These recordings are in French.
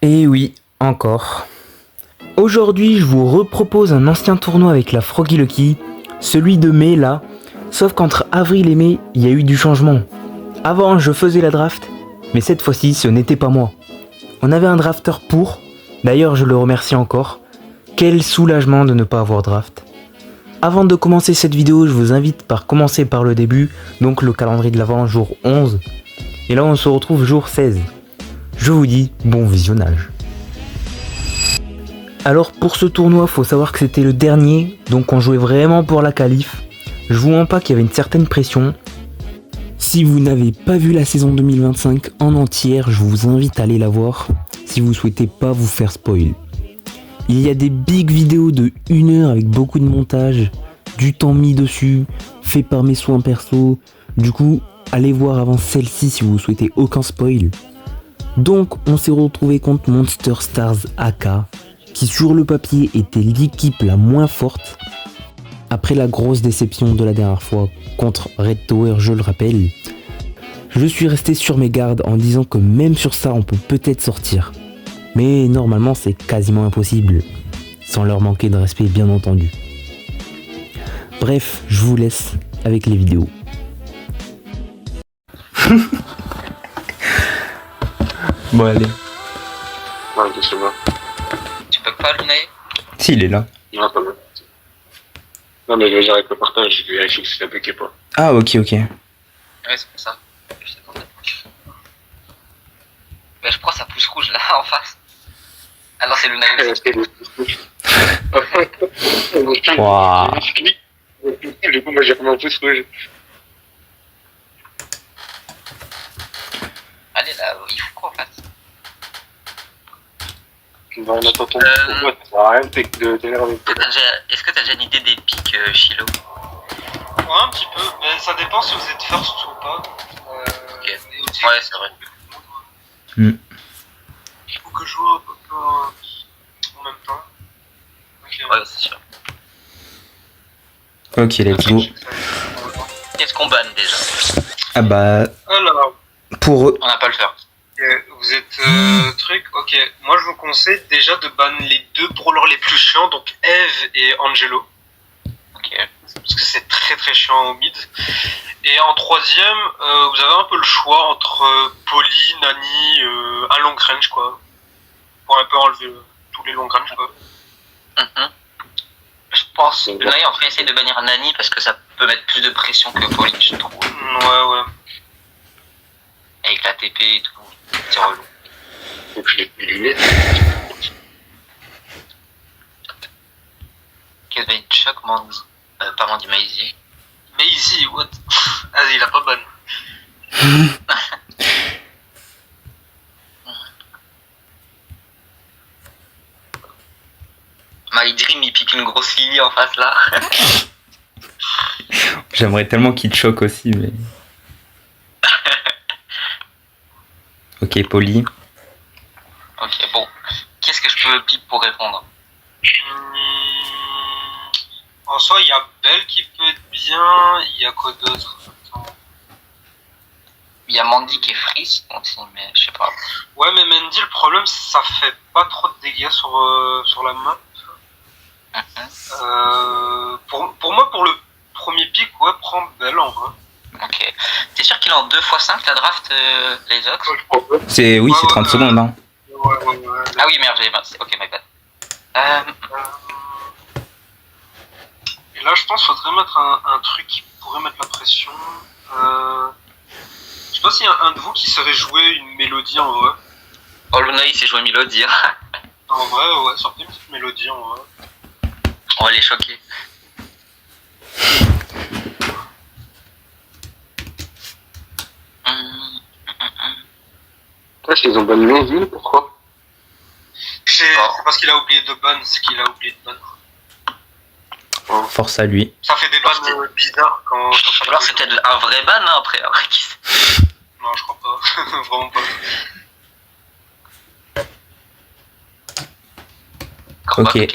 Et oui, encore. Aujourd'hui, je vous repropose un ancien tournoi avec la Froggy Lucky, celui de mai là, sauf qu'entre avril et mai, il y a eu du changement. Avant, je faisais la draft, mais cette fois-ci, ce n'était pas moi. On avait un drafteur pour, d'ailleurs je le remercie encore. Quel soulagement de ne pas avoir draft. Avant de commencer cette vidéo, je vous invite par commencer par le début, donc le calendrier de l'Avent jour 11. Et là on se retrouve jour 16. Je vous dis bon visionnage. Alors pour ce tournoi, faut savoir que c'était le dernier, donc on jouait vraiment pour la qualif. Je vous mens pas qu'il y avait une certaine pression. Si vous n'avez pas vu la saison 2025 en entière, je vous invite à aller la voir, si vous souhaitez pas vous faire spoil. Il y a des big vidéos de 1 heure avec beaucoup de montage, du temps mis dessus, fait par mes soins perso. Du coup, allez voir avant celle-ci si vous souhaitez aucun spoil. Donc, on s'est retrouvé contre Monster Stars AK, qui sur le papier était l'équipe la moins forte. Après la grosse déception de la dernière fois contre Red Tower, je le rappelle, je suis resté sur mes gardes en disant que même sur ça on peut peut-être sortir. Mais normalement c'est quasiment impossible, sans leur manquer de respect bien entendu. Bref, je vous laisse avec les vidéos. Bon allez. Ouais, c'est bon. Tu peux pas, Lunae? Si, il est là. Non, pas mal. Non, mais je vais dire avec le partage, je vais vérifier que ça bloqué pas. Ah ok. Ouais, c'est pour ça. Je sais pas. Mais je crois que ça pousse rouge là, en face. Ah non, c'est Lunae aussi. Waouh. Du coup, moi j'ai vraiment pouce rouge. Allez là, il faut quoi en face? On attend ton pouce, ça sert à rien de t'énerver. Est-ce que t'as déjà une idée des pics, Chilo? Ouais, un petit peu, mais ça dépend si vous êtes first ou pas. Ok. Et aussi, Ouais, c'est vrai. il faut que je joue un peu en même temps. Ok, Ouais, c'est sûr. Ok, let's go. Qu'est-ce qu'on banne déjà? Ah bah, Alors, pour eux. On n'a pas le faire. vous êtes truc, ok. Moi je vous conseille déjà de ban les 2 brawlers les plus chiants, donc Eve et Angelo. Ok. Parce que c'est très très chiant au mid. Et en troisième, vous avez un peu le choix entre Polly, Nani, un long range quoi. Pour un peu enlever tous les long range quoi. Je pense, Lunae en fait essaye de bannir Nani parce que ça peut mettre plus de pression que Pauline, je trouve. Ouais. Avec la TP et tout. C'est relou. Faut que je les lunettes. Qu'est-ce que une choc, Mandy? Pas Mandy, Maisie. Maisie, what? Vas-y, il a pas ban. My Dream, il pique une grosse ligne en face là. J'aimerais tellement qu'il te choque aussi, mais... Ok, Polly. Ok, bon. Qu'est-ce que je peux pipe pour répondre? En soi, il y a Belle qui peut être bien, il y a quoi d'autre? Il y a Mandy qui est freeze aussi, mais je sais pas. Ouais, mais Mandy, le problème, ça fait pas trop de dégâts sur la main. Pour moi, pour le premier pick, ouais, prends Belle en vrai. Ok. T'es sûr qu'il est en 2x5 la draft, les Ox? C'est, oui, c'est 30 secondes, hein. Ouais. Ah oui, merde, j'ai... Ok, my bad. Et là, je pense qu'il faudrait mettre un truc qui pourrait mettre la pression. Je sais pas s'il y a un de vous qui saurait jouer une mélodie en vrai. Oh, Luna, il s'est joué Mélodie. En vrai, ouais, sortez une petite mélodie en vrai. On va les choquer. Ouais, ils ont banni Maisie, pourquoi? C'est parce qu'il a oublié de ban, c'est qu'il a oublié de ban. Force à lui. Ça fait des bans bizarres quand ça Alors c'est peut-être un vrai ban hein, après. Non, je crois pas. Vraiment pas. Ok.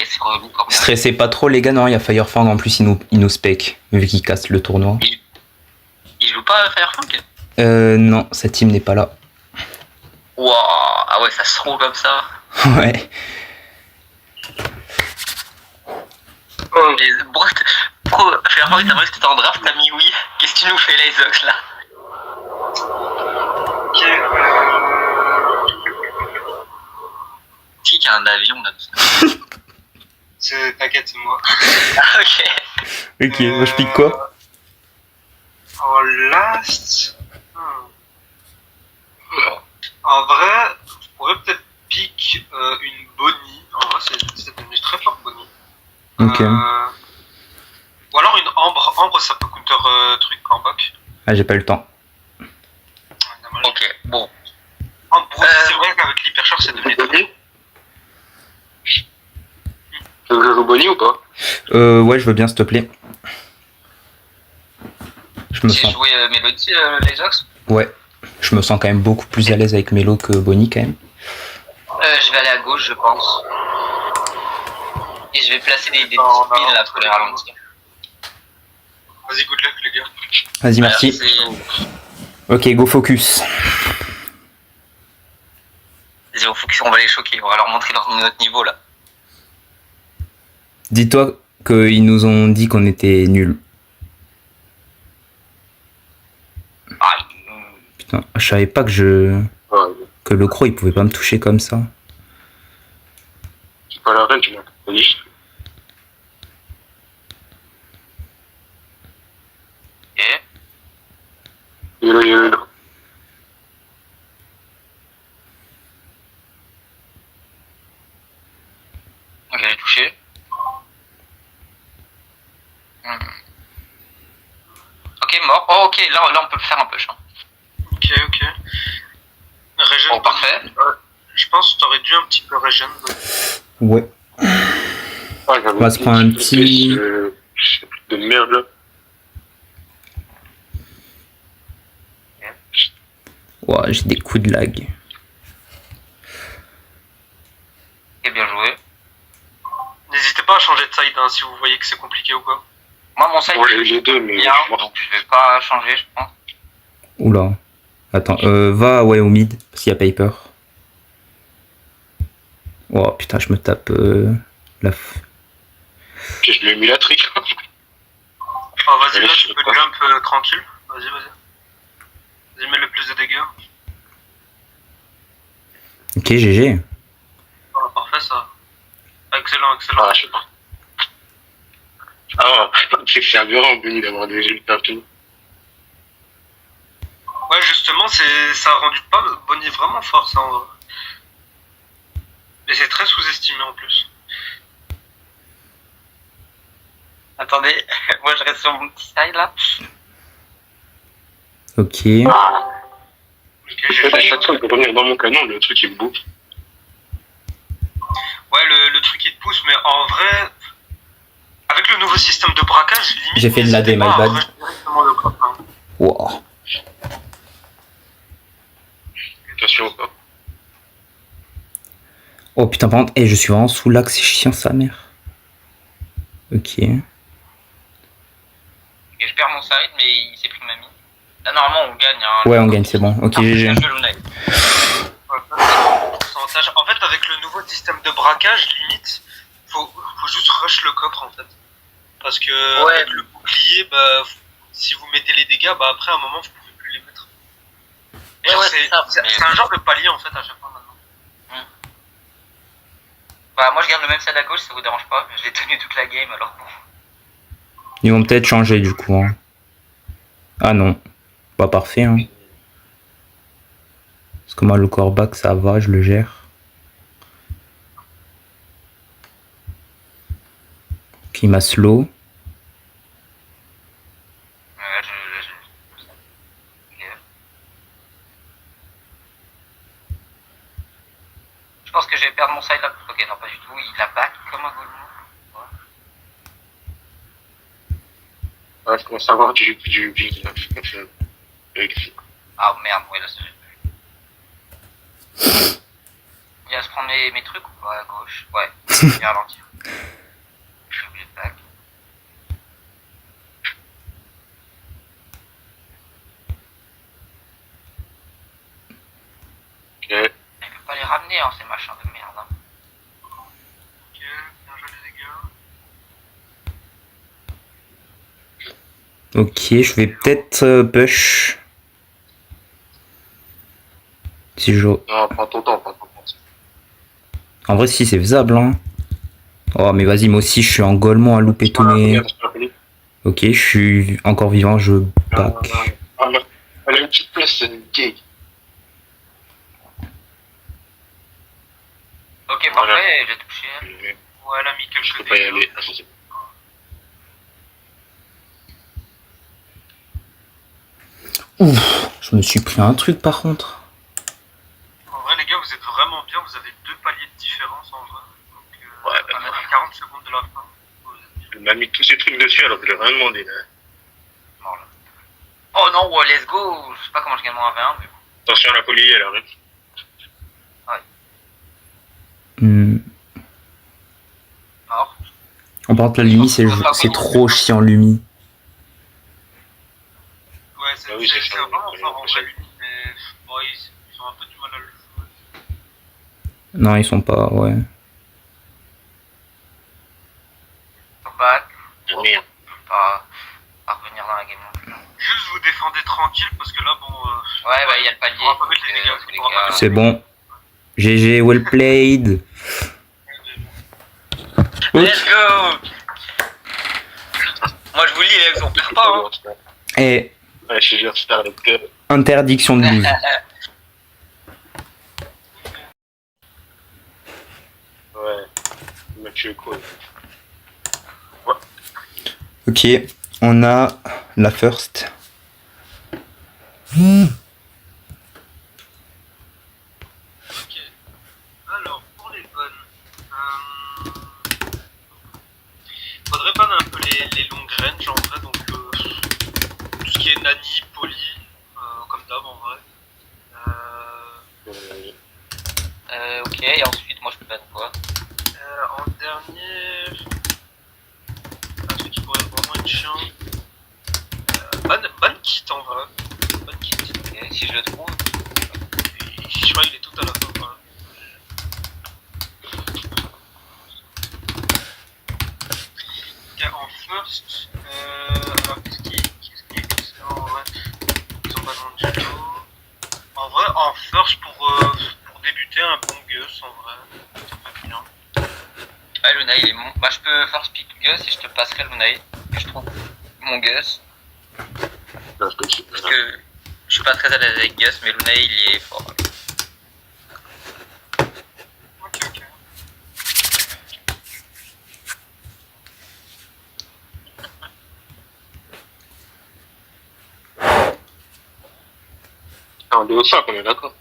Stressez pas trop les gars, non, il y a Firefang en plus, il nous spec, vu qu'il casse le tournoi. Il joue pas à Firefang? Non, sa team n'est pas là. Waouh, ah ouais, ça se roule comme ça. Ouais. Mais Bro, Ferrand, t'as vrai que t'étais en draft, t'as mis oui. Qu'est-ce que tu nous fais là, les Ox là? Ok, Qui a un avion là? t'inquiète, c'est moi. Ah, ok. Ok, moi je pique quoi? En last. En vrai, je pourrais peut-être pick une Bonnie. En vrai, c'est devenu très fort, Bonnie. Ok. Ou alors une Ambre. Ambre, ça peut counter truc en bac. Ah, j'ai pas eu le temps. Dommage. Ok, bon. Ambre, c'est vrai qu'avec l'hyperchar, c'est devenu très fort. Tu veux que je joue Bonnie ou pas? Ouais, je veux bien, s'il te plaît. Je me J'ai sens. joué Mélodie, les Ox. Ouais. Je me sens quand même beaucoup plus à l'aise avec Mélo que Bonnie, quand même. Je vais aller à gauche, je pense. Et je vais placer des petites Non, non, mines là pour les ralentir. Vas-y, good luck, les gars. Vas-y, merci. Ok, go focus. Vas-y, au focus, on va les choquer. On va leur montrer notre niveau là. Dis-toi qu'ils nous ont dit qu'on était nuls. Ah, Putain, je savais pas que Ouais. que le croc il pouvait pas me toucher comme ça. C'est pas la reine, tu m'as dit. ok. Yo. Ok, j'ai touché. Ok, mort. Oh, ok, là on peut faire un push. Hein. Ok. Regen. Bon, parfait. Je pense que t'aurais dû un petit peu regen. Ouais. On va se prendre un petit- de merde là. Ouais, j'ai des coups de lag. Ok, bien joué. N'hésitez pas à changer de side hein, si vous voyez que c'est compliqué ou quoi. Moi, mon side, Moi j'ai eu les deux, mais bien, je suis mort. donc je vais pas changer, je pense. Oula. Attends, va ouais au mid, parce qu'il y a Piper. Oh putain, je me tape la Je lui ai mis la trick. Oh, vas-y, là, je tu sais peux pas. jump tranquille. Vas-y. Vas-y, mets le plus de dégâts. Ok, GG. Oh, parfait, ça. Excellent. Ah, je sais pas. Ah, c'est que c'est aberrant, Bonnie, d'avoir des résultats tout. Ouais, justement, ça a rendu pas Bonnie vraiment fort, ça, en vrai. Et c'est très sous-estimé, en plus. Attendez, moi je reste sur mon petit side là. Ok. Ok, En fait, à chaque fois, il peut revenir dans mon canon, le truc il me bouffe. Ouais, le truc, il te pousse, mais en vrai... Avec le nouveau système de braquage, limite... J'ai fait de la n'hésitez my pas à bad. rush directement le coffre, hein. Wow. Attention, quoi. Oh putain, par contre, je suis vraiment sous lag, c'est chiant sa mère. Ok. Et je perds mon side, mais il s'est pris ma mine. Là, normalement, on gagne. Hein, Ouais, on gagne, c'est bon. Ok, GG. Ouais, pourcentage. En fait, avec le nouveau système de braquage, limite, faut juste rush le coffre, en fait. Parce que Ouais. avec le bouclier, bah, si vous mettez les dégâts, bah après, à un moment, vous pouvez plus les mettre. Et genre, Ouais, c'est ça, mais- c'est un genre de palier, en fait, à chaque fois, maintenant. Bah, moi je garde le même side à gauche, ça vous dérange pas. Je l'ai tenu toute la game alors. Ils vont peut-être changer du coup. Hein. Ah non. Pas parfait. Hein. Parce que moi, le core back, ça va, je le gère. Ok, il m'a slow. Ok. Je pense que je vais perdre mon side là. Ok, non, pas du tout. Il a back comme un golemon. Ah, je commence à avoir du big là. Ah merde, ouais, là c'est. Il va se prendre mes trucs ou pas à gauche? Ouais, il va ralentir. Je suis obligé de back. Ok. Il peut pas les ramener, hein, ces machins de merde. Hein. Ok, je vais peut-être push. Si je... Non, prends ton temps, prends ton temps. En vrai, si, c'est faisable, hein. Oh, mais vas-y, moi aussi, je suis en gaulement à louper tous mes... Ok, je suis encore vivant, je back. Elle a une petite place, c'est une gay. Ok, Voilà. parfait, j'ai touché. Ouais, elle a mis Je quelques peux pas y dégâts. aller. Ah, c'est- Ouf, je me suis pris un truc par contre. En vrai, les gars, vous êtes vraiment bien. Vous avez 2 paliers de différence en vrai. Donc, Ouais, on a 40 secondes de la fin. Vous êtes bien. Elle m'a mis tous ces trucs dessus alors que je l'ai rien demandé. Là. Mort, là. Oh non, ouais, let's go. Je sais pas comment je gagne mon 1v1, mais bon. Attention à la police, elle arrive. Mort. En par contre, la Lumi, c'est trop chiant, Lumi. Ouais, c'est Ah oui, c'est ça, vraiment ouais, fort en ouais, vrai, ouais. lui. Mais bon, ils ont un peu du mal à le jouer. Non, ils sont pas, ouais. Back. Oh, merde. Pas revenir dans la game non plus. Juste vous défendez tranquille parce que là, bon. Ouais, bah, il y a le palier. On va pas mettre les donc, dégâts, tous les on va pas gars. mettre C'est bon. GG, well played. Let's go. Moi, je vous le dis, les mecs, on perd pas, hein. Et Ouais, je te jure, c'est avec que. interdiction de lose. Ouais. Il m'a tué quoi. Ok, on a la first. Ok. Alors, pour les bonnes. Faudrait ban un peu les longues ranges en vrai, donc tout ce qui est Nani, Poly, comme d'hab en vrai. Ok, et ensuite, moi, je peux battre quoi? En dernier, un truc qui pourrait vraiment être chiant. Ban Kit en vrai. Ban Kit. Ok, si je le trouve. Je crois qu'il est tout à la fin quand même. Ok, en first, alors qu'est-ce qui est excellent en vrai? Ils ont pas de Angelo. En vrai, en first pour débuter un bon Gus en vrai. Ça peut être bien. Ouais, Lunai, il est mon. Bah, je peux first pick Gus et je te passerai Lunai. Que je trouve mon Gus. Parce que je suis pas très à l'aise avec Gus, mais Lunai, il est fort. Ok. En DO5, on est d'accord.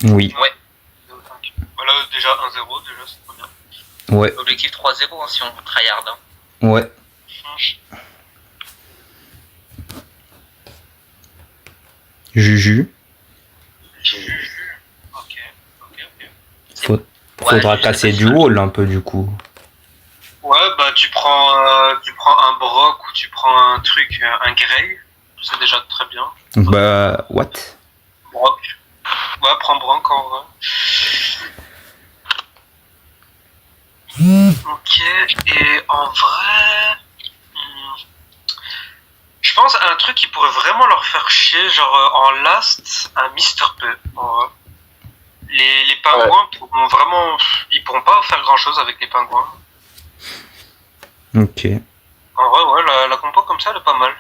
Oui, Ouais, Voilà, déjà 1-0, déjà c'est pas bien. ouais, objectif 3-0 hein, si on tryhard. Hein. ouais. Juju. Ok. Faudra Ouais, casser je sais du pas. wall un peu du coup. Ouais, bah tu prends un Brock ou tu prends un truc, un Grey, c'est déjà très bien. Bah, what? Brock. Ouais, prends Brock en vrai. Ok, et en vrai... je pense à un truc qui pourrait vraiment leur faire chier, genre en last, un Mr. P. En vrai. Les pingouins pourront vraiment... Ils pourront pas faire grand chose avec les pingouins. Ok. En vrai, ouais, la compo comme ça, elle est pas mal.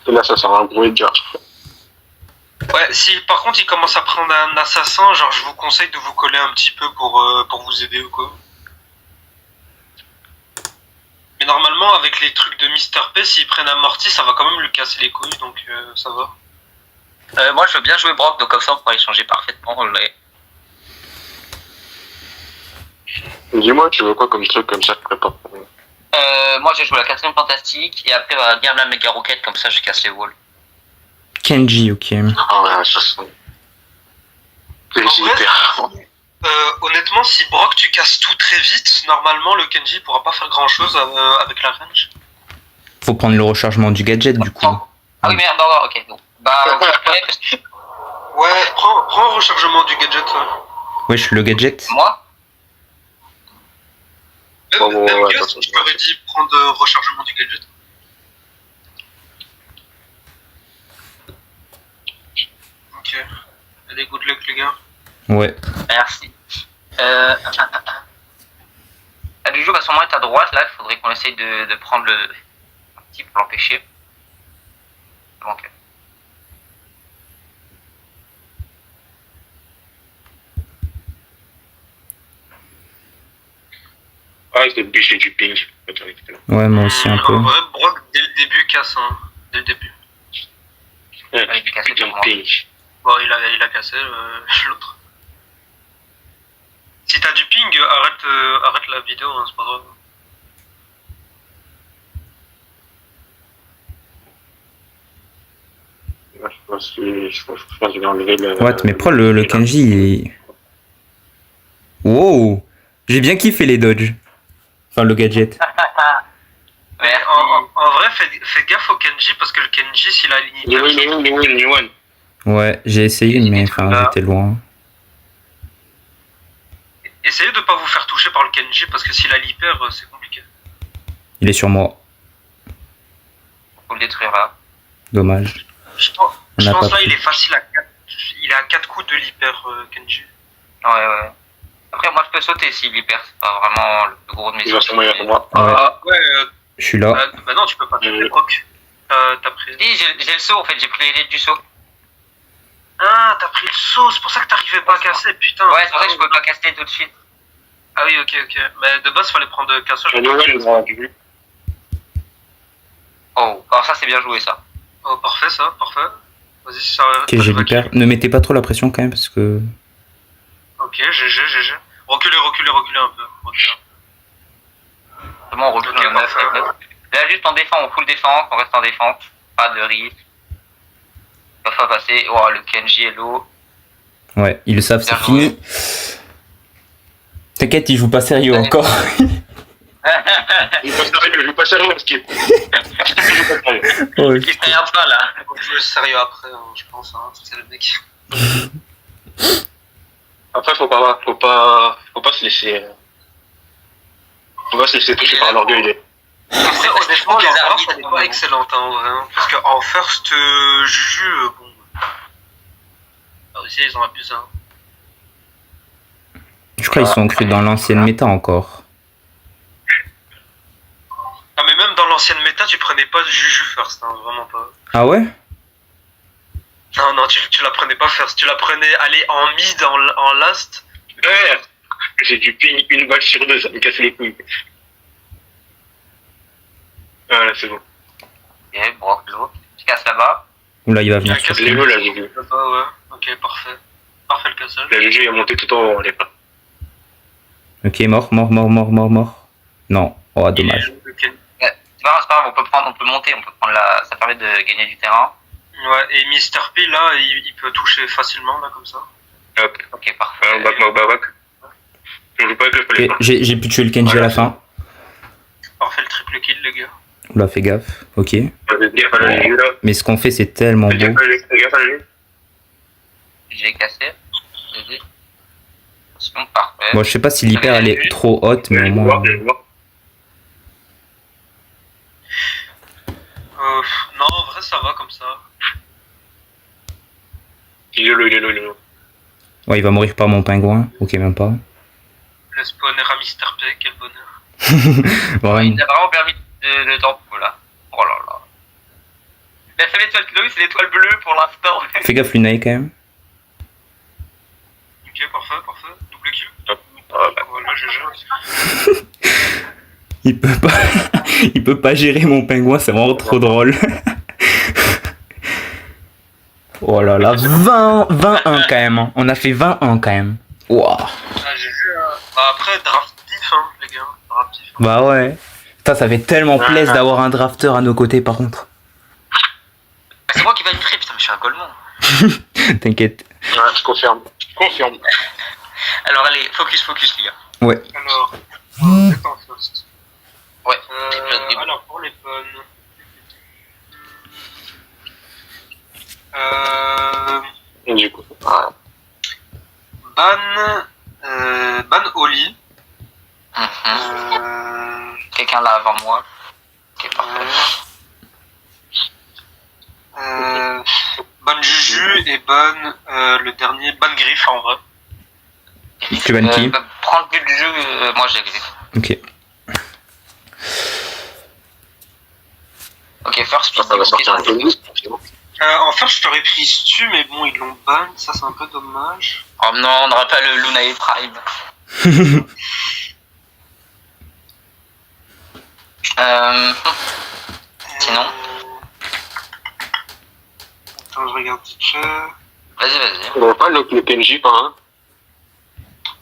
Et là, ça sert à un gros déjà. Ouais, si par contre il commence à prendre un assassin, genre je vous conseille de vous coller un petit peu pour vous aider ou quoi. Mais normalement, avec les trucs de Mr. P, s'ils prennent un Morty, ça va quand même lui casser les couilles, donc ça va. Moi, je veux bien jouer Brock, donc comme ça, on pourra échanger parfaitement. Mais... Dis-moi, tu veux quoi comme truc comme ça, je prépare. moi, j'ai joué la 4ème fantastique, et après, garde la méga roquette, comme ça, je casse les walls. Kenji, ok. Ah ouais, ça sent. C'est vrai, hyper. Honnêtement, si Brock tu casses tout très vite, normalement le Kenji pourra pas faire grand chose avec la range. Faut prendre le rechargement du gadget du coup. Ah oui, merde, non, ok. Donc, bah, ouais, Ouais, prends le rechargement du gadget. Wesh, le gadget. moi, Même, Bon, même ouais, Gus, attention, je t'aurais dit prendre le rechargement du gadget. Ok. Allez, good luck les gars. Ouais. Merci. Du jour, à ce moment est à droite, là, il faudrait qu'on essaye de prendre le petit pour l'empêcher. Donc, Ah, c'est obligé du ping. Attends, Ouais, moi aussi un peu. En vrai, Brock, dès le début, casse, hein. Dès le début. Ouais, il est cassé putain pour de moi. ping. Bon, il a cassé l'autre. Si t'as du ping, arrête la vidéo, hein, c'est pas grave. Ouais, je pense que je vais enlever le... What, mais pourquoi le Kenji il... Wow. J'ai bien kiffé les dodges. Enfin, le gadget. Merci. En vrai, fais gaffe au Kenji, parce que le Kenji, s'il a une New one. Ouais, j'ai essayé, mais enfin, j'étais loin. essayez de pas vous faire toucher par le Kenji, parce que s'il a l'hyper, c'est compliqué. Il est sur moi. Faut le détruire là. Dommage. Je pense On a là, pas il est facile à 4. Il est à 4 coups de l'hyper, Kenji. Ouais. Après, moi, je peux sauter s'il hyper. C'est pas vraiment le plus gros de mes Il va sur moi, il va sur moi. Ouais, Je suis là. bah non, tu peux pas faire le rock. T'as pris... Si, j'ai le saut, en fait, j'ai pris l'élite du saut. Ah, t'as pris le saut, c'est pour ça que t'arrivais pas à casser, putain. Ouais, c'est pour ça que je peux pas casser tout de suite. Ah oui, ok. Mais de base, fallait prendre cassage. New one, j'ai vu. Oh, alors ça, c'est bien joué, ça. Oh, parfait, ça, parfait. Vas-y, si ça... Ok, j'ai l'hyper. Ne mettez pas trop la pression quand même, parce que... Ok, GG. Reculez un peu. Reculez. C'est bon, on recule Ok, le 9. parfait. Là, juste on défend, on full défense, on reste en défense. Pas de risque. On va pas passer. Oh, le Kenji est low. Ouais, ils le savent, c'est Bien joué. fini. T'inquiète, ils jouent pas sérieux Allez. encore. Je joue pas sérieux, parce qu'il... Je joue pas sérieux. Ouais. Il regarde pas, là. On peut jouer sérieux après, hein, je pense. Hein, c'est le mec. Après, faut pas se laisser... Faut pas se laisser toucher par l'orgueil. Honnêtement, les leur arbitres, arbitre, elle est pas excellente, hein, en vrai. Hein, parce qu'en first, Juju, bon... Ah, aussi, ils ont abusé. Hein. Je crois qu'ils sont crus dans l'ancienne méta encore. Ah, mais même dans l'ancienne méta, tu prenais pas Juju first, hein, vraiment pas. Ah ouais? Non, tu la prenais pas first. Tu la prenais aller en mid, en last. Ouais, j'ai du ping une balle sur deux, ça me casse les couilles. Voilà, c'est bon. Ok, Brock low. Tu casses là-bas. Oula, il va venir Il a sur cassé Les toi. lots, là, j'ai vu. Ah ouais, ok, parfait. Parfait le cassage. La GG est montée tout en haut, on est pas. Ok, mort. Non. Oh, dommage. C'est pas grave, on peut monter, on peut prendre la. Ça permet de gagner du terrain. Ouais, et Mr. P, là, il peut toucher facilement, là, comme ça. Hop. Ok, parfait. Back. Je joue pas avec le Ok, fallait pas. j'ai pu tuer le Kenji à la fin. Parfait le triple kill, les gars. Oula, fais gaffe. Ok. Fais gaffe à la GG, là. Mais ce qu'on fait, c'est tellement Fais beau. gaffe à la GG. J'ai cassé. Vas-y. Sinon, parfait. Bon, je sais pas si l'hyper elle est trop haute, mais au moins. Je vais voir. Non, en vrai, ça va comme ça. Il est low. Ouais, il va mourir par mon pingouin. Ok, même pas. Le spawner à Mr. P, quel bonheur. Vraiment. Il a vraiment permis de tempo là. Oh là là. La seule étoile qu'il a eu, c'est l'étoile bleue pour l'instant. Fais gaffe, Lunai quand même. Ok, parfait. Double kill. Voilà. Voilà, GG. Il peut pas gérer mon pingouin, c'est vraiment trop drôle. Oh là là, 21 quand même. Hein. On a fait 21 quand même. Wow. Ah, GG. Bah, après, draft diff, hein, les gars. Draft diff. Hein. Bah ouais. Ça fait tellement plaisir d'avoir un drafter à nos côtés par contre. C'est moi qui va le trip, putain, mais je suis un golemon. T'inquiète. Ouais, je confirme. Alors allez, focus les gars. Ouais. Alors, attends, first. Ouais. Alors, pour les bonnes. Du coup, voilà. Ban Oli. Quelqu'un là avant moi. Ok, parfait. Ban Juju et ban le dernier, ban Griff en vrai. Tu bannes qui Prends le but du jeu, moi j'ai Griff. Ok. Ok, first pick. Ça va sortir un peu de En fait, je t'aurais pris Stu, mais bon, ils l'ont ban, ça c'est un peu dommage. Oh non, on n'aurait pas le Lunae Prime. Sinon Attends, je regarde vite fait. Vas-y. On va pas le Kenji, pas hein.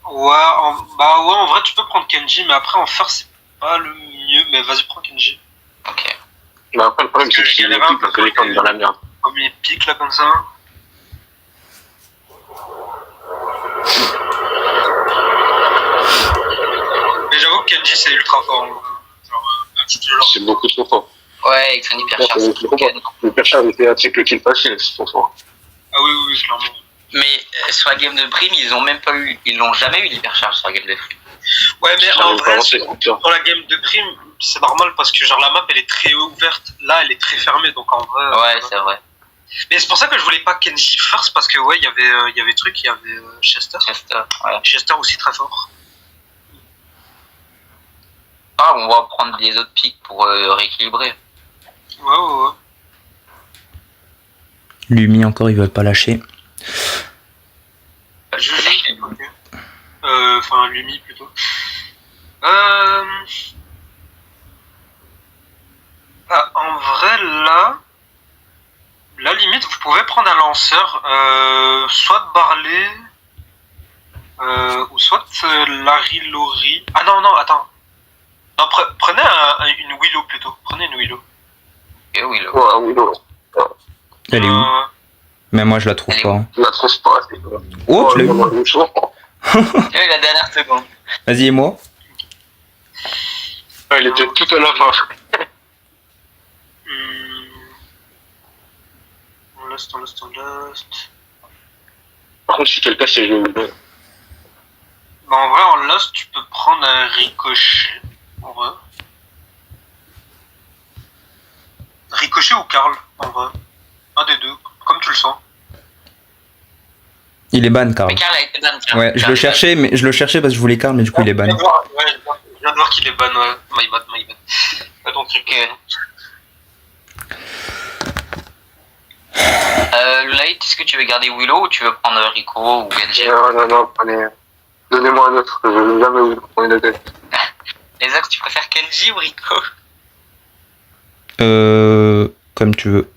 Ouais, en vrai, tu peux prendre Kenji, mais après, en faire, c'est pas le mieux. Mais vas-y, prends Kenji. Ok. Mais après, le problème, c'est que Parce que si j'y les avais un pics, peu parce que les camps dans la merde. Premier pic, là, comme ça. Mais j'avoue que Kenji, c'est ultra fort. Genre, tu te le lances. C'est beaucoup trop fort. Ouais, ils prennent hyper cher. Le perchard, il fait un triple kill facile, c'est trop fort. Ah oui, clairement. Mais sur la game de prime, ils l'ont jamais eu l'hypercharge sur la game de prime. Ouais, mais en vrai, sur pour la game de prime, c'est normal parce que genre la map elle est très ouverte, là elle est très fermée, donc en vrai. Ouais, c'est vrai. Mais c'est pour ça que je voulais pas Kenji first parce que ouais, il y avait truc, il y avait Chester. Chester aussi très fort. Ah, on va prendre les autres pics pour rééquilibrer. Ouais. Lumi encore, ils veulent pas lâcher. Juju. Ok. Enfin, Lumi plutôt. En vrai, là, limite, vous pouvez prendre un lanceur, soit Barley, ou soit Larry Lori. Ah non, attends. Non, prenez une Willow plutôt. Prenez une Willow. Et Willow. Ouais, Willow. Elle est où Mais moi, je la trouve pas. Je la trouve pas, c'est quoi. Oh, je l'ai vu. Et la dernière seconde. Vas-y, et moi Elle était tout à la fin. On Lost. Par contre, si quelqu'un c'est le. Bah en vrai, en Lost, tu peux prendre un Ricochet. En vrai. Ricochet ou Karl, en vrai. Un des deux, comme tu le sens. Il est ban, Karl. Mais Karl a été ban. Ouais, je le cherchais parce que je voulais Karl, mais du coup, il est ban. Je viens de voir qu'il est ban, ouais. My bad. Donc, Ok. Light, est-ce que tu veux garder Willow ou tu veux prendre Rico ou Genji? Non, prenez. Donnez-moi un autre, je ne vais jamais vous prendre la tête. Les axes, tu préfères Kenji ou Rico? Comme tu veux.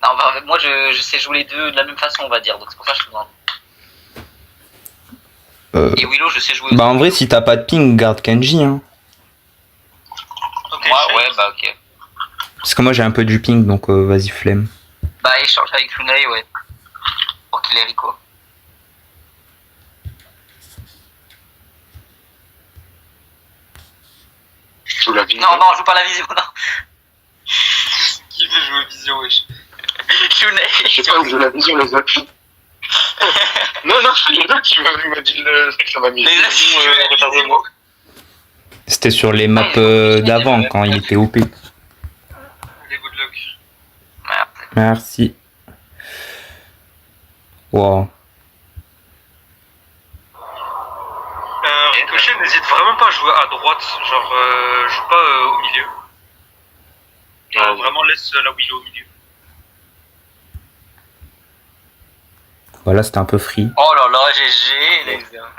Non, bah, moi je sais jouer les deux de la même façon, on va dire, donc c'est pour ça que je te demande. Et Willow, je sais jouer aussi. Bah, en vrai, si t'as pas de ping, garde Kenji, hein. okay, ouais, bah ok. Parce que moi, j'ai un peu du ping, donc vas-y, flemme. Bah, échange avec Lunae, ouais. Pour qu'il ait Rico. Je joue la vision. Non, joue pas la vision, non. Qui veut jouer vision, wesh? Lunae. Je sais pas où joue la vision, les autres. Non, c'est les autres qui m'a dit que ça m'a mis. Les Recharge-moi. C'était sur les maps d'avant, quand il était OP. Allez, good luck. Merde. Merci. Wow. Ricochet, n'hésite vraiment pas à jouer à droite, genre, joue pas au milieu. Genre, vraiment laisse la Willow au milieu. Voilà, c'était un peu free. Oh là là, GG, les gars.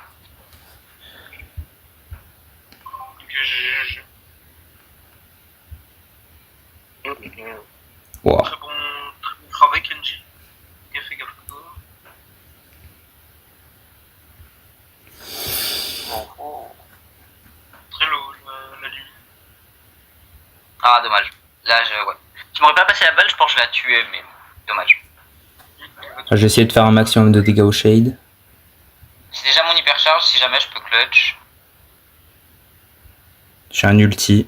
Wow. Très bon travail, Kenji. Fais gaffe à toi. Très low, la lumière. Ah, dommage. Là, ouais. Tu m'aurais pas passé la balle, je pense que je vais la tuer, mais dommage. Je vais essayer de faire un maximum de dégâts au shade. C'est déjà mon hypercharge, si jamais je peux clutch. J'ai un ulti.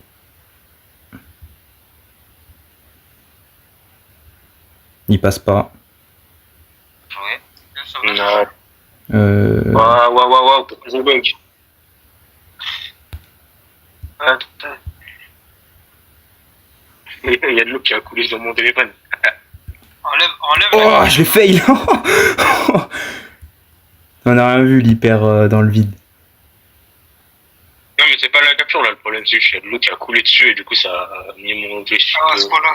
Il passe pas. Jouer. Ça va. Waouh, pourquoi ils ont bug? Il y a de l'eau qui a coulé sur mon téléphone. Enlève Oh, la je l'ai fail. On a rien vu l'hyper dans le vide. Non, mais c'est pas la capture là, le problème, c'est qu'il y a de l'eau qui a coulé dessus et du coup ça a mis mon joystick. Ah, à ce point-là.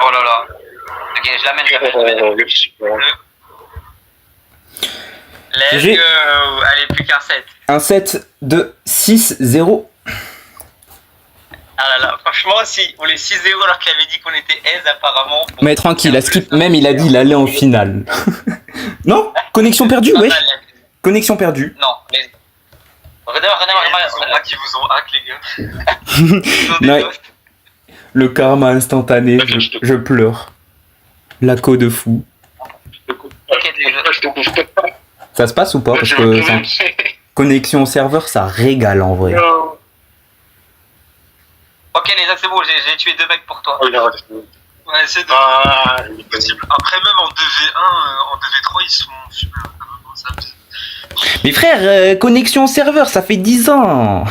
Oh là là. Ok, je l'amène. Let's GG. go. Allez, plus qu'un 7. Un set de 6-0. Ah là là, franchement, si on est 6-0 alors qu'il avait dit qu'on était aise apparemment. Bon, Mais tranquille, à Skip, même il a dit il allait en finale. Non? Connexion perdue, ouais. Connexion perdue. Non, mais. Redémarre. C'est moi qui vous ont hack, les gars. Ouais. Le karma instantané, je pleure. La co de fou. Ça se passe ou pas? Parce que connexion au serveur, ça régale en vrai. Ok, les gars, c'est bon, j'ai tué 2 mecs pour toi. Ouais, c'est possible. Après, même en 2v1, en 2v3, ils sont super. Mais frère, connexion au serveur, ça fait 10 ans.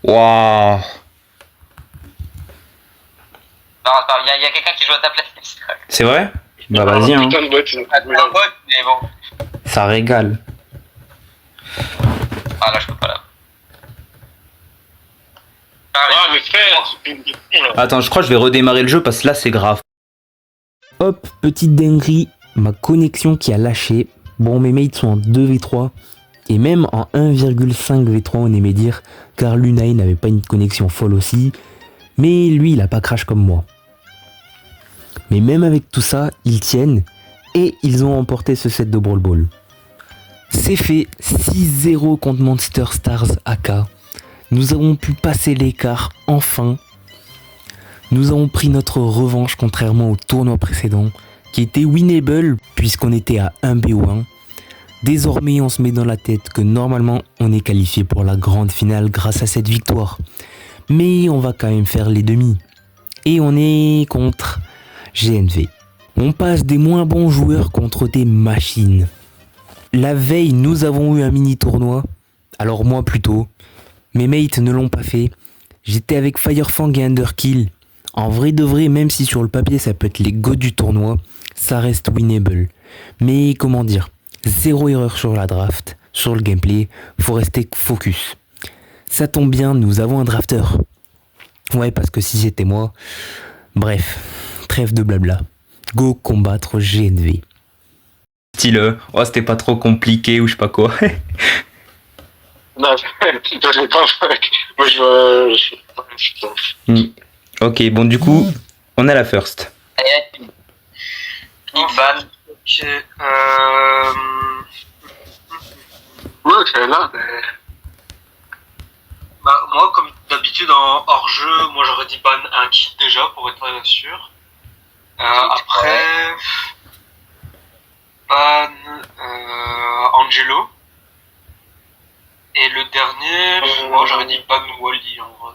Waouh. Non, il y a quelqu'un qui joue à ta place. C'est vrai? Bah vas-y, hein. Putain de bot. Un bot, mais bon. Ça régale. Ah là, je peux pas là. Ah, mais frère, Attends, je crois que je vais redémarrer le jeu parce que là c'est grave. Hop, petite dinguerie, ma connexion qui a lâché. Bon, mes mates sont en 2v3 et même en 1,5v3 on aimait dire, car Lunai n'avait pas une connexion folle aussi, mais lui il a pas crash comme moi. Mais même avec tout ça, ils tiennent et ils ont remporté ce set de Brawl Ball. C'est fait, 6-0 contre Monster Stars AK. Nous avons pu passer l'écart enfin. Nous avons pris notre revanche contrairement au tournoi précédent qui était winnable puisqu'on était à 1 BO1. Désormais on se met dans la tête que normalement on est qualifié pour la grande finale grâce à cette victoire. Mais on va quand même faire les demi. Et on est contre GNV. On passe des moins bons joueurs contre des machines. La veille nous avons eu un mini tournoi. Alors moi plutôt. Mes mates ne l'ont pas fait. J'étais avec Firefang et Underkill. En vrai de vrai, même si sur le papier ça peut être les goats du tournoi, ça reste winnable. Mais comment dire, zéro erreur sur la draft, sur le gameplay, faut rester focus. Ça tombe bien, nous avons un drafter. Ouais, parce que si c'était moi... Bref, trêve de blabla. Go combattre GNV. Style, oh c'était pas trop compliqué ou je sais pas quoi. non, je l'ai pas fait. Moi, je Ok, bon du coup, on a la first. Allez, Ivan. Ok, ouais, c'est là, mais... Bah, moi, comme d'habitude, en hors-jeu, moi j'aurais dit ban un kit déjà pour être sûr. Après, ban Angelo. Et le dernier, moi j'aurais dit ban Wally en vrai.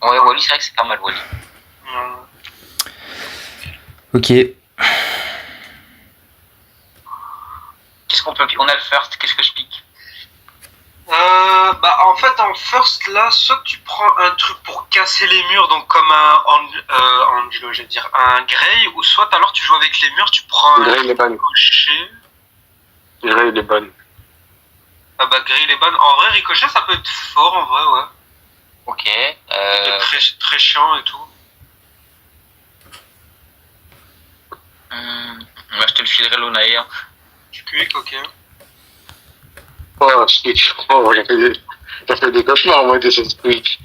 Ouais, Wally, c'est vrai que c'est pas mal, Wally. Ok. Qu'est-ce qu'on peut. On a le first, qu'est-ce que je pique? Bah en fait en first là, soit tu prends un truc pour casser les murs, donc comme un Angelo, je vais dire un Grey, ou soit alors tu joues avec les murs, tu prends Grey, un il est ban. ricochet. Grey, il est ban. Ah bah Grey les ban. En vrai ricochet ça peut être fort en vrai, ouais. Ok. C'est très chiant et tout. Bah, je te le filerai Lunae. Hein. Tu cliques, ok. Oh, Switch. Oh, j'ai fait des cauchemars, moi, de cette Switch.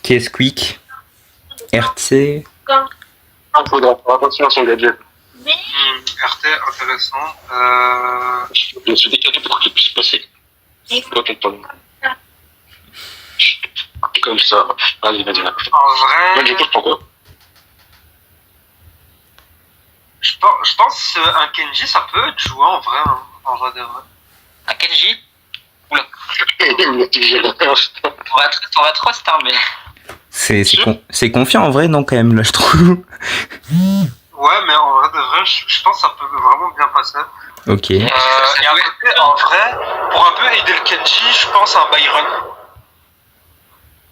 Qui est Squeak? RT. Il faudra faire attention à son gadget. RT, intéressant. Je suis décalé pour qu'il puisse passer. Toi, ton ton. Comme ça. Allez, vas-y, là. En vrai, Moi, je touche pourquoi? je pense un Kenji ça peut être joué en vrai, hein, en vrai de vrai. Un Kenji? Oula. Il a toujours la peur. On va trop star, mais. C'est confiant en vrai, non, quand même, là, je trouve. Ouais, mais en vrai de vrai, je pense que ça peut vraiment bien passer. Ok. Et après, en vrai, pour un peu aider le Kenji, je pense à un Byron.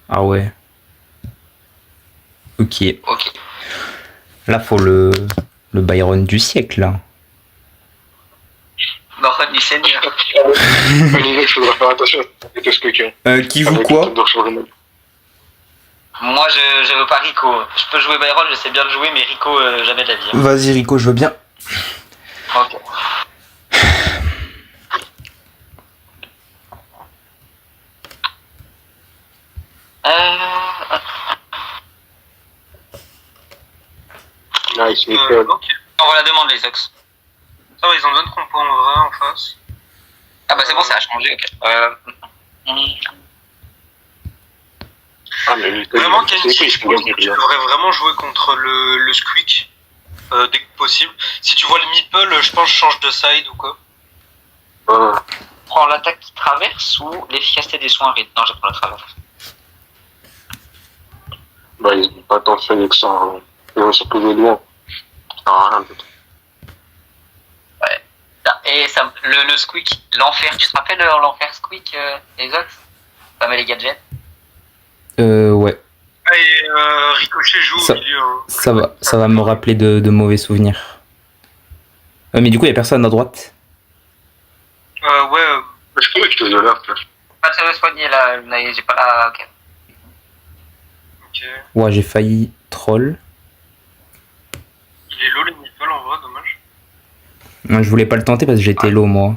Ah ouais. Ok. Ok. Là, faut le Byron du siècle, là. Baron du Seigneur. Il faudra faire attention à ce que Qui joue quoi? Moi, je veux pas Rico. Je peux jouer Byron, je sais bien le jouer, mais Rico, jamais de la vie. Vas-y, Rico, je veux bien. Ok. Nice, nickel. Ok. On va la demande, les Ox. Ça va, ils ont besoin de compo en vrai en face. Ah bah c'est bon, ça a changé, ok. Ah, mais Vraiment, Kenji, c'est je pense que tu devrais vraiment jouer contre le Squeak dès que possible. Si tu vois le Meeple, je pense que je change de side ou quoi. Prends l'attaque qui traverse ou l'efficacité des soins rythme. Non, je prends la traverse. Bah, ils n'ont pas tant fait que ça. Hein. Ils vont se poser loin. Ça sert à rien, peut-être. Et ça, le Squeak, l'enfer, tu te rappelles l'enfer Squeak, les Ox? Pas mal les gadgets. Ouais. Et Ricochet joue Ça- au milieu. Hein. Ça va me rappeler de mauvais souvenirs. Mais du coup, il y a personne à droite. Ouais, Je trouvais que je te faisais là. Pas de se soigner là, j'ai pas la. Ok. ok. Ouais, j'ai failli troll. Il est low le Meeple en vrai, dommage. Moi, je voulais pas le tenter parce que j'étais low, moi.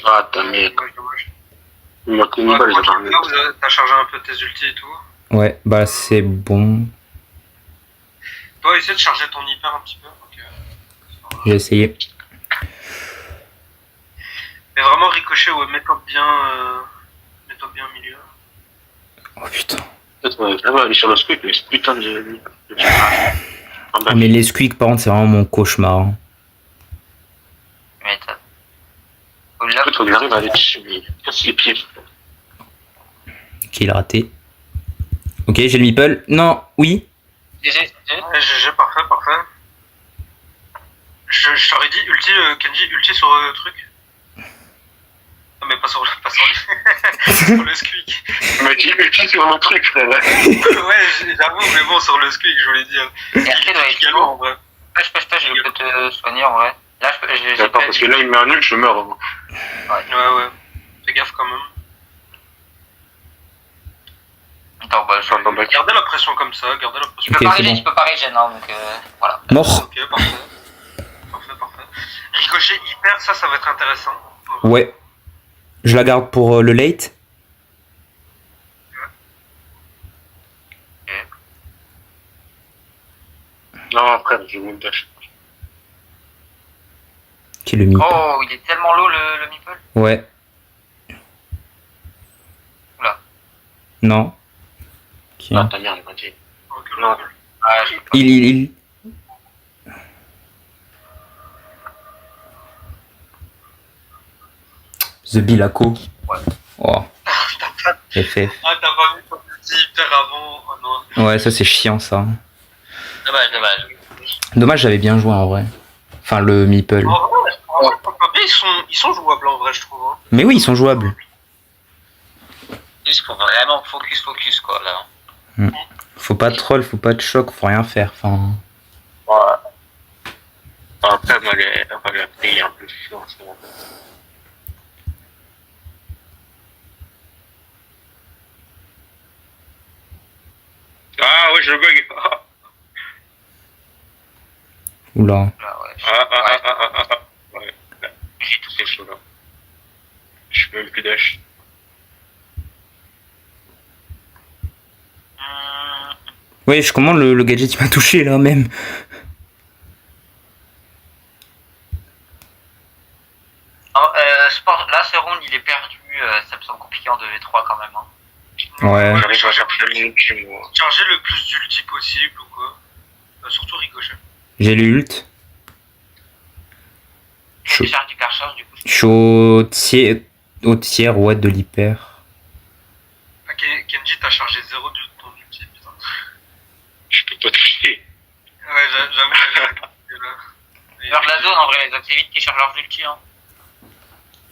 Ah, t'as mis. Dommage. Il m'a connu, Ouais, bah, les tranquille, là, t'as chargé un peu tes ultis et tout. Ouais, c'est bon. Toi, essaie de charger ton hyper un petit peu. Ok. J'ai essayé. Mais vraiment, Ricochet, ouais, mets-toi bien au milieu. Oh putain. Peut-être qu'on va aller sur le squeak, mais c'est putain de. Ah, mais les squeaks, par contre, c'est vraiment mon cauchemar. Hein. Mais t'as. En fait, faut que j'arrive à aller dessus, mais casse les pieds. Ok, il a raté. Ok, j'ai le meeple. Non, oui. GG. GG, parfait. Je t'aurais dit ulti, Kenji, ulti sur le truc. Non, mais pas sur lui. Sur le squeak. Mais tu ulti sur mon truc, frère. Ouais, j'avoue, mais bon, sur le squeak, je voulais dire. RT doit être Galop, en vrai. je peux te soigner en vrai. Là, j'ai Attends, parce que là, il met un nul, je meurs. Hein. Ouais. Fais gaffe quand même. Attends, bah, Gardez la pression comme ça, gardez la pression. Je peux Ok, pas c'est régène, bon. je peux pas régène, hein, donc voilà. Mort. Ok, parfait. Ricochet hyper, ça va être intéressant. Ouais. Je la garde pour le late. Non, après, je vais me dash. Qui est le meeple. Oh, il est tellement low le meeple. Ouais. Oula. Non. Ok. Ah, ta mère, il m'a dit. Ok, Non. Ah, je peux pas. Il. The Bilaco. Ouais. Oh. FF. Ah, t'as pas mis ton petit hyper avant. Oh non. Ouais, ça c'est chiant ça. Dommage. Dommage, j'avais bien joué en vrai. Enfin, le meeple. En vrai, ils sont jouables en vrai, je trouve. Hein. Mais oui, ils sont jouables. Juste pour vraiment focus quoi là. Faut pas de troll, faut pas de choc, faut rien faire. Enfin. Ouais. Après, moi, il est un peu chiant en ce moment. Ah, ouais, je bug. Oula. Là, ouais. Ouais. Là, j'ai tout fait chaud là. Je peux même plus dash. Ouais, je commande le gadget qui m'a touché là même. Alors, là, ce round il est perdu. Ça me semble compliqué en 2v3 quand même. Hein. Ouais. J'arrive à chercher le ulti, moi. Charger le plus d'ulti possible ou quoi. Surtout Ricochet. J'ai l'ult. Je charge d'hypercharge du coup. Je suis au tiers, ouais, de l'hyper. Ah, Kenji, t'as chargé 0 de ton ulti, putain. Je peux pas toucher. Ouais, j'avoue. Charge la zone, en vrai, les autres, c'est vite qu'ils chargent leur ulti. Hein.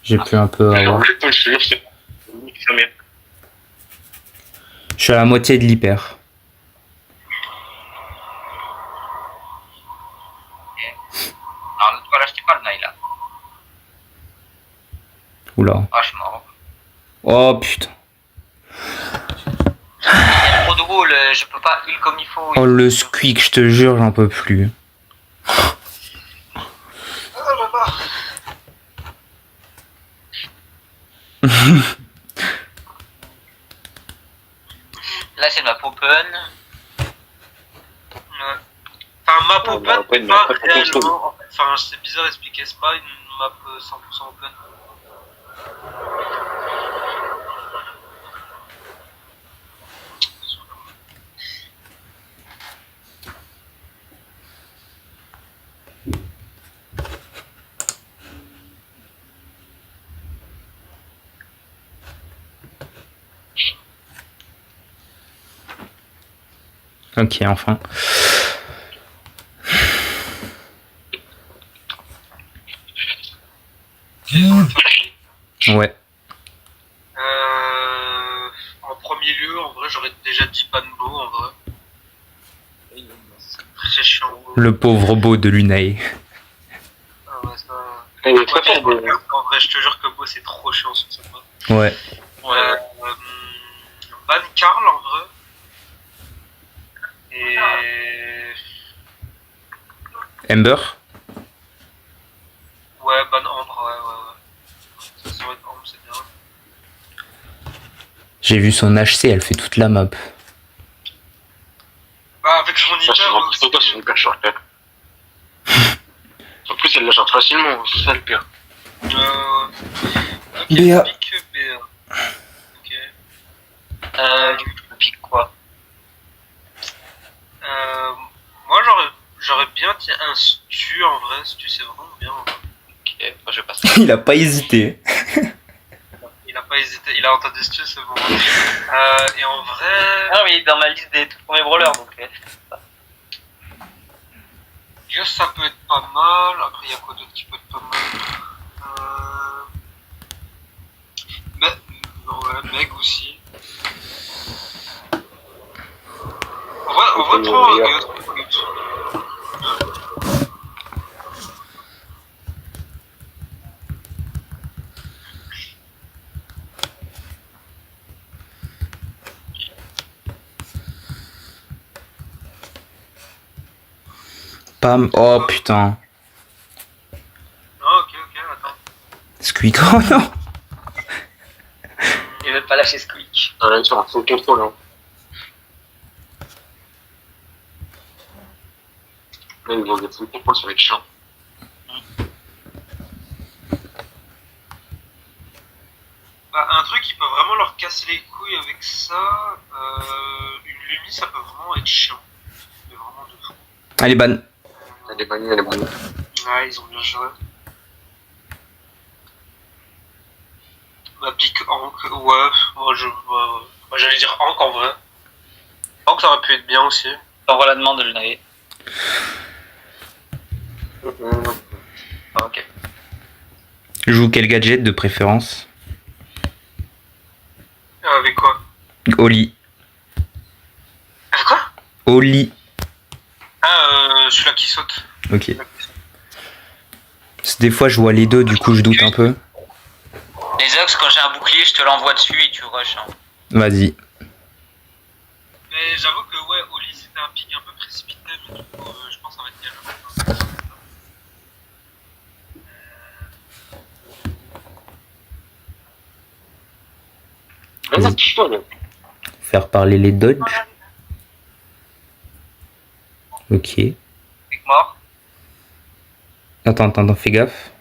J'ai pu un peu avoir. Je Je suis à la moitié de l'hyper. Alors, toi, là, je t'ai pas le Naï, là. Oula. Ah, je suis mort. Oh putain. Il y a trop de wall, je peux pas heal comme il faut. Oh le squeak, je te jure, j'en peux plus. Là, c'est ma open. Enfin, map open, bah, open, pas mais après, réellement. En fait. Enfin, c'est bizarre d'expliquer, c'est pas une map 100% open. Ok, enfin. Ouais. En premier lieu, en vrai, j'aurais déjà dit Banbo, en vrai. C'est chiant. Le pauvre beau de Lunae. Ah ouais, ça... Il est très fort, Bo. En vrai, je te jure que Bo, c'est trop chiant sur cette map. Ouais. Ban Karl, en vrai. Et... Ember. Ouais, Ban Ambre, ouais. Ça va être Ambre, c'est bien. J'ai vu son HC, elle fait toute la map. Bah, avec son Ça, c'est hyper vraiment aussi. plutôt c'est une hyper short. En plus, elle la chante facilement, c'est ça le pire. Ok, BA. pique BA. Ok. Du coup, je pique quoi? Moi, j'aurais bien dit un stu en vrai, stu c'est vraiment bien. En vrai. Ok, moi, je vais passer. Il a pas hésité. Il a pas hésité, il a entendu stu, c'est bon. Et en vrai, Non, mais il est dans ma liste des tout premiers brawlers, donc. Gus ça peut être pas mal. Après, il y a quoi d'autre qui peut être pas mal ouais, Meg aussi. On va trop Gus. Pam. Oh putain. Ah, ok, attends. Squeak. Oh non. Il veut pas lâcher Squeak. Ah, là, ils sont en full contrôle, hein. Là, ils vont être full contrôle, ça va être chiant. Bah, un truc qui peut vraiment leur casser les couilles avec ça, une Lumi ça peut vraiment être chiant. Mais vraiment de fou. Allez, ban. Elle est bannie, elle est bannie. Ouais, ils ont bien joué. Bah, pique Hank, ouais, moi j'allais dire Hank en vrai. Hank ça aurait pu être bien aussi. T'envoies la demande de Lunae. Ah, ok. Joue quel gadget de préférence? Avec quoi? Oli. Avec quoi? Oli. Ah, celui-là qui saute. Ok. Parce que des fois je vois les deux, du coup je doute un peu. Les Ox, quand j'ai un bouclier, je te l'envoie dessus et tu rush. Hein. Vas-y. Mais j'avoue que ouais, Oli c'était un pic un peu précipité, mais du coup je pense que ça va être galère. Vas-y, putain, là. Faire parler les dodges. Ok. Pique mort. Attends, fais gaffe.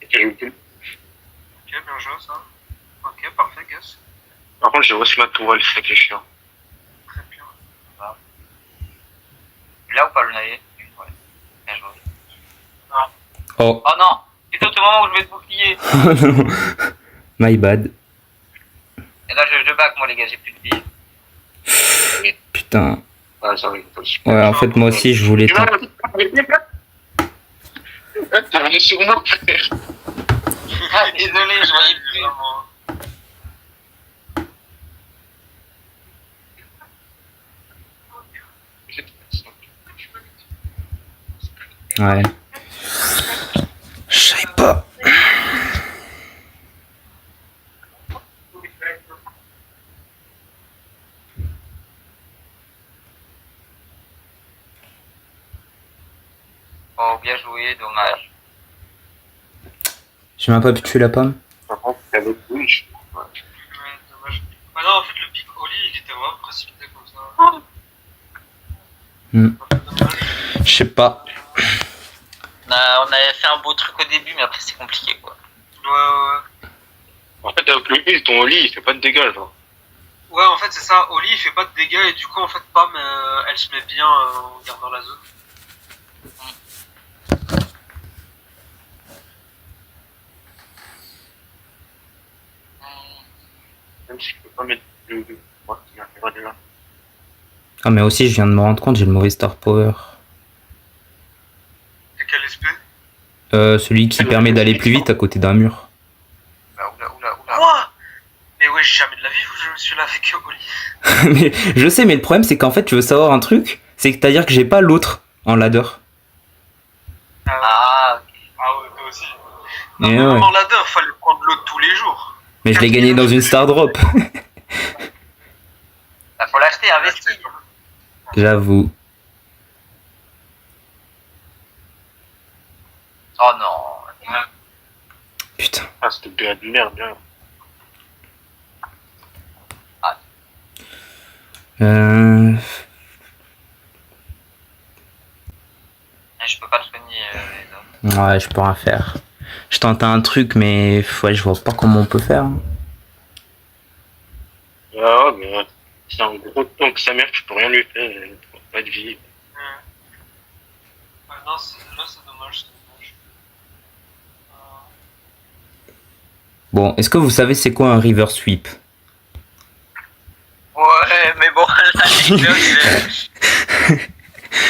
Ok, Ok, bien joué ça. Ok, parfait, Gus. par contre, j'ai reçu ma tourelle, c'est ça qui est chiant. Très bien. Là ou pas Lunae? Ouais. Bien joué. Oh. Oh non! C'est au moment où je vais te bouclier! My bad. Et là, je back, moi, les gars, j'ai plus de billes. Putain. Ah, ça arrive. Ouais, en fait, moi aussi, je voulais... T'es revenu sur moi, frère. Ah, désolé, je voyais plus. Ouais. Je sais pas. Oh, bien joué, dommage. J'ai même pas pu tuer la pomme. Par contre, t'as l'autre bouche. Ouais, dommage. Bah non, en fait, le pic Oli, il était vraiment précipité comme ça. Dommage. Je sais pas. On avait fait un beau truc au début, mais après, c'est compliqué, quoi. Ouais. En fait, avec le heal, ton Oli, il fait pas de dégâts, genre. Ouais, en fait, c'est ça. Oli, il fait pas de dégâts et du coup, en fait, Pam, elle se met bien en gardant la zone. Même si je peux pas mettre le. Moi, qui m'arrivera déjà. Ah, mais aussi, je viens de me rendre compte, j'ai le mauvais star power. Et quel SP Celui qui permet d'aller plus vite à côté d'un mur. Oula. Ouah mais ouais, jamais de la vie où je me suis là avec Oli. Mais je sais, mais le problème, c'est qu'en fait, tu veux savoir un truc, c'est-à-dire que j'ai pas l'autre en ladder. Ah, ok. Ah ouais, toi aussi. Non, Et mais ouais. même en ladder, fallait prendre l'autre tous les jours. Mais je l'ai gagné dans une star drop. Bah, faut l'acheter, investi. J'avoue. Oh non. Putain. Ah, c'était de merde, bien. Je peux pas te soigner, les autres. Ouais, je peux rien faire. Je tente un truc, mais ouais, je vois pas comment on peut faire. Ah, mais c'est un gros temps que sa mère, tu peux rien lui faire, elle a pas de vie. Ouais, non, là, c'est dommage. Bon, est-ce que vous savez c'est quoi un river sweep? Ouais, mais bon, là, les Bucks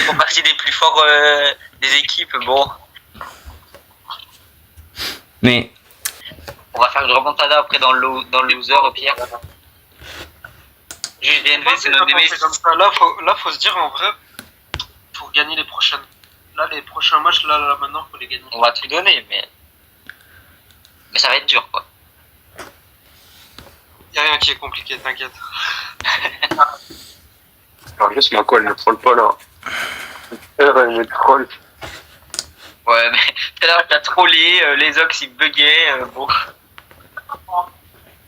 font partie des plus forts des équipes. Bon, Mais on va faire une remontada après dans le loser au pire. Juste DNV, c'est notre C'est comme ça. Là, faut se dire en vrai, pour gagner les prochaines. Là, les prochains matchs, là maintenant, faut les gagner. On va tout donner, mais ça va être dur, quoi. Y'a rien qui est compliqué, t'inquiète. Alors, juste ma quoi, elle ne troll pas là. Elle me troll. Ouais, mais tout à l'heure, t'as trollé, les Ox ils buggaient, bon.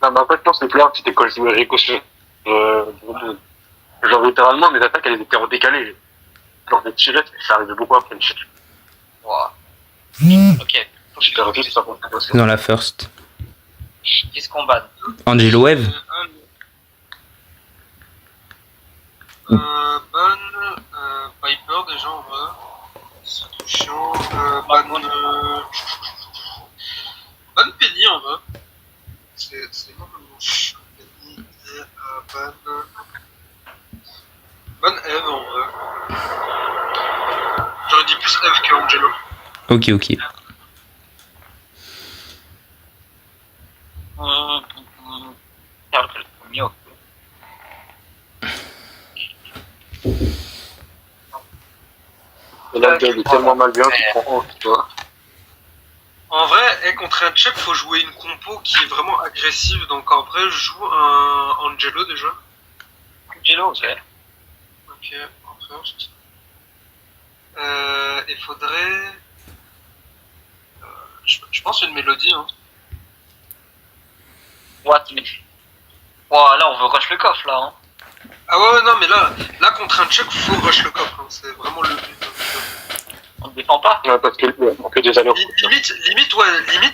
Non, mais en fait, non, c'est clair, c'était quand je jouais Rico sur. Genre, littéralement, mes attaques, elles étaient en décalé. Genre, des tirettes, ça arrivait beaucoup après une chute. Wow. Ok. J'ai perdu ça pour dans la first. Qu'est-ce qu'on banne? Angelo Wave. Ban, Piper déjà en vrai. C'est tout chiant. Ban Penny en vrai. C'est quoi comme nom chiant? Penny et Ban Eve en vrai. J'aurais dit plus Eve que Angelo. Ok. Et là, le gars, il est tellement mal bien qu'il prend 11, tu vois. En vrai, contre un check, faut jouer une compo qui est vraiment agressive. Donc en vrai, je joue un Angelo déjà. Angelo, ok. Ok, en first. Il faudrait. Je pense une mélodie. Hein. What, mais... Wow, là, on veut rush le coffre, là. Hein. Ah ouais, non, mais là contre un check, faut rush le coffre. Hein. C'est vraiment le but. On ne défend pas. Ouais, parce que, on fait des allers. Limite,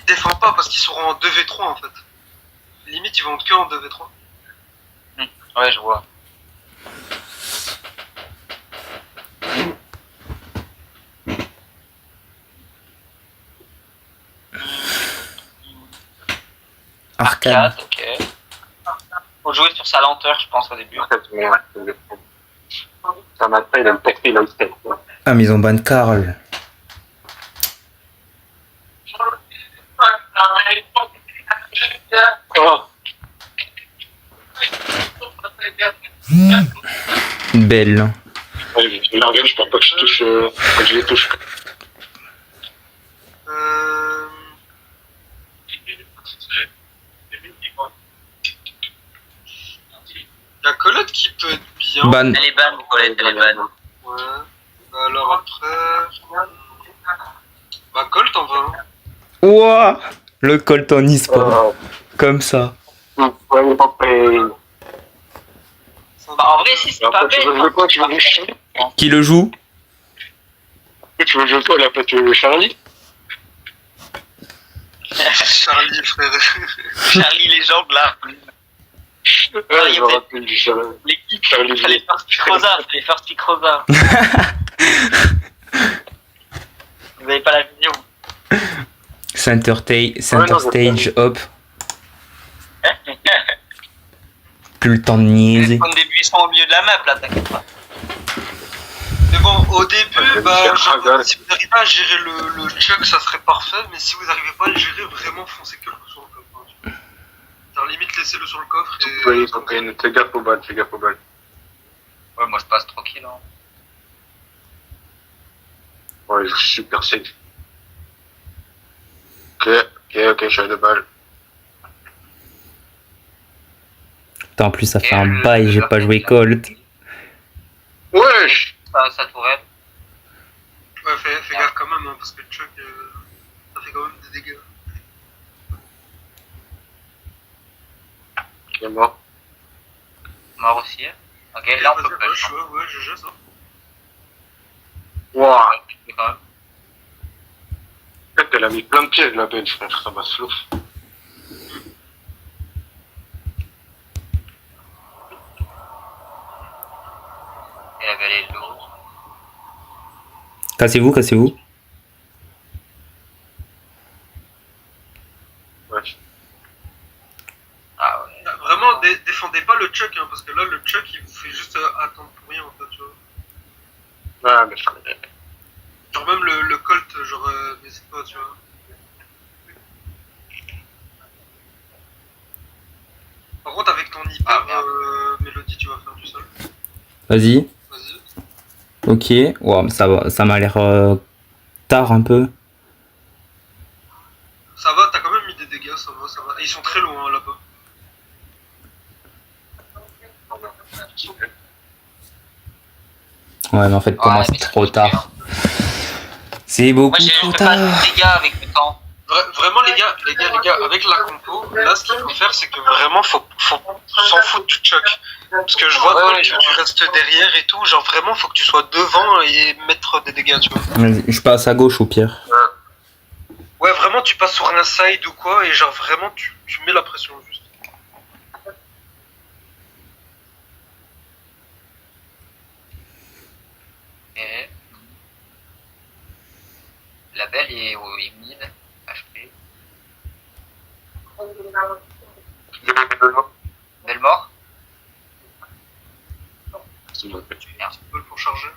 défends pas parce qu'ils seront en 2v3 en fait. Limite, ils vont que en 2v3. Ouais, je vois. Arcade. Ok. Faut jouer sur sa lenteur, je pense, au début. Ça m'a fait, il a porté l'Oystel. Ah, mais ils ont ban Karl. Oh, Belle. ouais, Largan, je pense pas que je touche, que je les touche. Il y a Colette qui peut être bien. Ban. Elle est ban, Colette, elle est ban. Ouais. Alors après. Bah, Colt en vrai. Hein. Ouah, le Colt en e-sport. Oh, Comme ça. ouais, mais pas prêt. Bah, en vrai, si c'est pas Après, tu veux bête. jouer quoi? Tu veux jouer Charlie? Qui le joue? Tu veux jouer quoi là? Après, tu veux jouer Charlie? Charlie, frère. Charlie, légende là. Ouais, je me rappelle du Charlie. L'équipe, Charlie. fallait faire Stick Rosa. Vous avez pas la vidéo. Center stage, hop. Plus le temps de niaiser. Comme des buissons au milieu de la map là, t'inquiète pas. Mais bon, au début, bah, Ah, genre, si vous arrivez à gérer le chuck, ça serait parfait. Mais si vous n'arrivez pas à le gérer, vraiment, foncez que sur le coffre. Hein. Genre, limite, laissez-le sur le coffre. Et... Oui, ok, fais gaffe aux balles, fais gaffe aux balles. Ouais, moi je passe tranquille. Hein. Ouais, je suis super safe. Ok, je suis à 2 balles. Putain, en plus, ça fait un bail, j'ai pas joué Colt. Wesh! Sa tourelle. Ouais, fais gaffe quand même, hein, parce que le chuck, ça fait quand même des dégâts. Il est mort. Mort aussi. Ok, là on peut pas. Rush, ouais, je jette ça. Wouah! Mais quand même. Peut-être qu'elle a mis plein de pièges la bench, frère, ça m'a slow. Et la vallée est lourde. Cassez-vous, cassez-vous. Ouais. Ah ouais. Vraiment, défendez pas le chuck, hein, parce que là, le chuck, il vous fait juste attendre pour rien, en fait, tu vois. Ouais, mais je connais. Genre même le Colt, genre, n'hésite pas, tu vois. Par contre, avec ton hyper mélodie, tu vas faire du sol. Vas-y. Vas-y. Ok. Wow, ça m'a l'air tard un peu. Ça va, t'as quand même mis des dégâts, ça va, ça va. Et ils sont très loin, hein, là-bas. Ouais, mais en fait, pour moi, c'est trop tard. C'est beaucoup Moi j'ai trop fait pas de tard. dégâts avec le temps. Vraiment, les gars, avec la compo, là, ce qu'il faut faire, c'est que vraiment, faut s'en foutre du chuck. Parce que je vois que tu restes derrière et tout, genre vraiment, faut que tu sois devant et mettre des dégâts, tu vois. Vas-y, je passe à gauche au pire. Ouais, vraiment, tu passes sur un side ou quoi, et genre vraiment, tu mets la pression juste. Et... La belle est au mid, HP. Belle mort. Merde. Pour charger.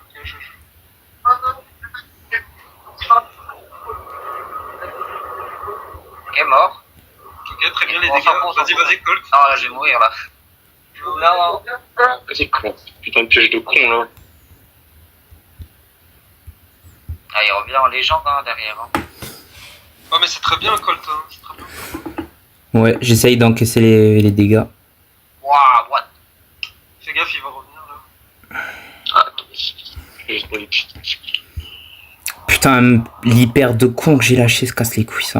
Ok, mort. Ok, très bien les Bon, dégâts. enfin, bon, Vas-y, Colt. Ah, je vais mourir là. Non. C'est con. Putain de piège de con là. Ah, il revient en légende hein, derrière. Hein. Ouais, mais c'est très bien, Colt. Hein. C'est très bien. Ouais, j'essaye d'encaisser les dégâts. Waouh, what? Fais gaffe, il va revenir là. Ah, Putain, l'hyper de con que j'ai lâché se casse les couilles, ça.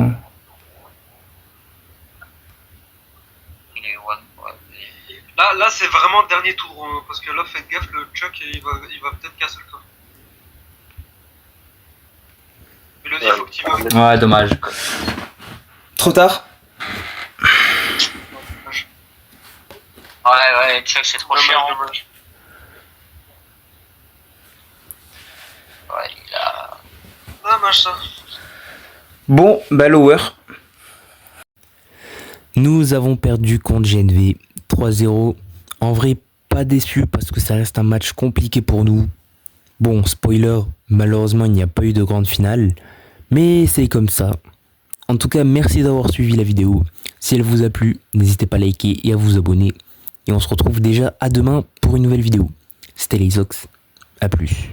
Il est one. Ouais. Là, c'est vraiment le dernier tour, hein, parce que là, faites gaffe, le Chuck, il va peut-être casser le coffre. Mélodie, faut que tu vas. Ouais, dommage. Trop tard. Ouais, Chuck, c'est trop chiant. Dommage. Ouais, il a... Dommage ça. Bon, bah lower. Nous avons perdu contre GNV 3-0. En vrai, pas déçu parce que ça reste un match compliqué pour nous. Bon, spoiler, malheureusement il n'y a pas eu de grande finale, mais c'est comme ça. En tout cas, merci d'avoir suivi la vidéo. Si elle vous a plu, n'hésitez pas à liker et à vous abonner. Et on se retrouve déjà à demain pour une nouvelle vidéo. C'était les Ox, à plus.